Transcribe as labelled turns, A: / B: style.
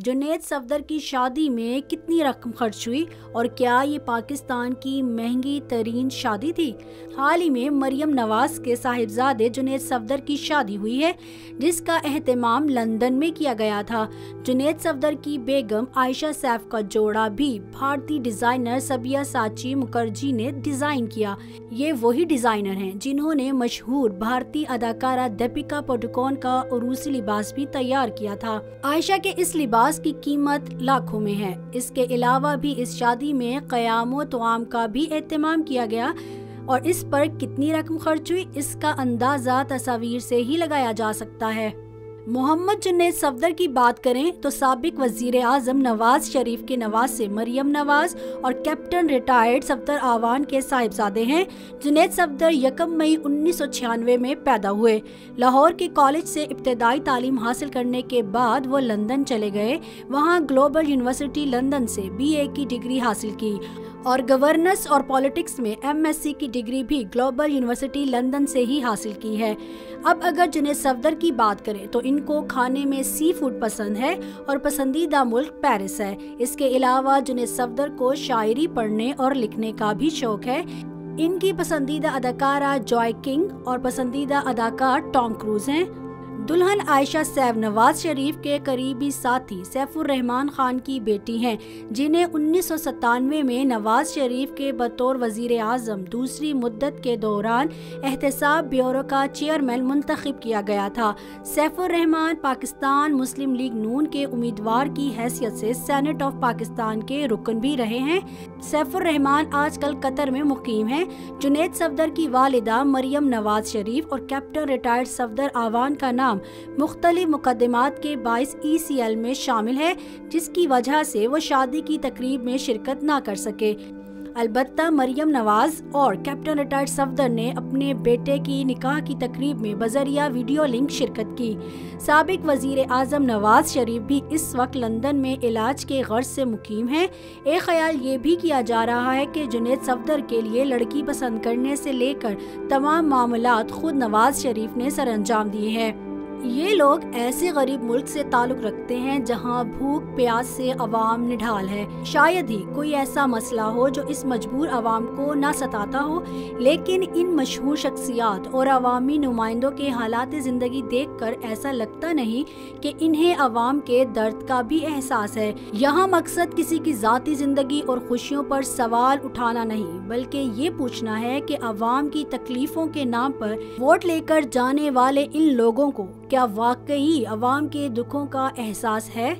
A: जुनैद सफदर की शादी में कितनी रकम खर्च हुई और क्या ये पाकिस्तान की महंगी तरीन शादी थी? हाल ही में मरियम नवाज के साहिबजादे जुनैद सफदर की शादी हुई है, जिसका एहतमाम लंदन में किया गया था। जुनैद सफदर की बेगम आयशा सैफ का जोड़ा भी भारतीय डिजाइनर सबिया साची मुखर्जी ने डिजाइन किया। ये वही डिजाइनर हैं जिन्होंने मशहूर भारतीय अदाकारा दीपिका पादुकोण का उरूसी लिबास भी तैयार किया था। आयशा के इस लिबास की कीमत लाखों में है। इसके अलावा भी इस शादी में क़याम तोआम का भी एहतमाम किया गया और इस पर कितनी रकम खर्च हुई इसका अंदाजा तस्वीर से ही लगाया जा सकता है। मोहम्मद जुनैद सफदर की बात करें तो साबिक वजीर आजम नवाज शरीफ के नवासे मरियम नवाज और कैप्टन रिटायर्ड सफदर आवान के साहिबजादे हैं। जुनैद सफदर 1 मई 1996 में पैदा हुए। लाहौर के कॉलेज से इब्तदाई तालीम हासिल करने के बाद वो लंदन चले गए। वहाँ ग्लोबल यूनिवर्सिटी लंदन से BA की डिग्री हासिल की और गवर्नेंस और पॉलिटिक्स में MSc की डिग्री भी ग्लोबल यूनिवर्सिटी लंदन से ही हासिल की है। अब अगर जुनैद सफदर की बात करें तो इनको खाने में सी फूड पसंद है और पसंदीदा मुल्क पेरिस है। इसके अलावा जुनैद सफदर को शायरी पढ़ने और लिखने का भी शौक है। इनकी पसंदीदा अदाकारा जॉय किंग और पसंदीदा अदाकार टॉम क्रूज हैं। दुल्हन आयशा सैफ नवाज शरीफ के करीबी साथी सैफुर रहमान खान की बेटी हैं, जिन्हें 1997 में नवाज शरीफ के बतौर वजीर आजम दूसरी मुद्दत के दौरान एहतसाब ब्यूरो का चेयरमैन मुंतखब किया गया था। सैफुर रहमान पाकिस्तान मुस्लिम लीग नून के उम्मीदवार की हैसियत से सेनेट ऑफ पाकिस्तान के रुकन भी रहे हैं। सैफुर रहमान आजकल कतर में मुकीम हैं। जुनैद सफदर की वालिदा मरियम नवाज शरीफ और कैप्टन रिटायर्ड सफदर आवान का नाम मुख्तलिफ मुकदमात के बाइस ECL में शामिल है, जिसकी वजह से वो शादी की तकरीब में शिरकत ना कर सके। अलबत्ता मरियम नवाज और कैप्टन रिटायर्ड सफदर ने अपने बेटे की निकाह की तकरीब में बजरिया वीडियो लिंक शिरकत की। साबिक वजीर आजम नवाज शरीफ भी इस वक्त लंदन में इलाज के गर्ज से मुकीम हैं। एक ख्याल ये भी किया जा रहा है कि जुनैद सफदर के लिए लड़की पसंद करने से लेकर तमाम मामलात खुद नवाज शरीफ ने सरअंजाम दिए हैं। ये लोग ऐसे गरीब मुल्क से ताल्लुक रखते हैं जहां भूख प्यास से अवाम निढाल है। शायद ही कोई ऐसा मसला हो जो इस मजबूर अवाम को ना सताता हो, लेकिन इन मशहूर शख्सियात और अवामी नुमाइंदों के हालात ज़िंदगी देखकर ऐसा लगता नहीं कि इन्हें अवाम के दर्द का भी एहसास है। यहाँ मकसद किसी की ज़ाती ज़िंदगी और खुशियों पर सवाल उठाना नहीं, बल्कि ये पूछना है कि अवाम की तकलीफों के नाम पर वोट लेकर जाने वाले इन लोगों को क्या वाकई अवाम के दुखों का एहसास है।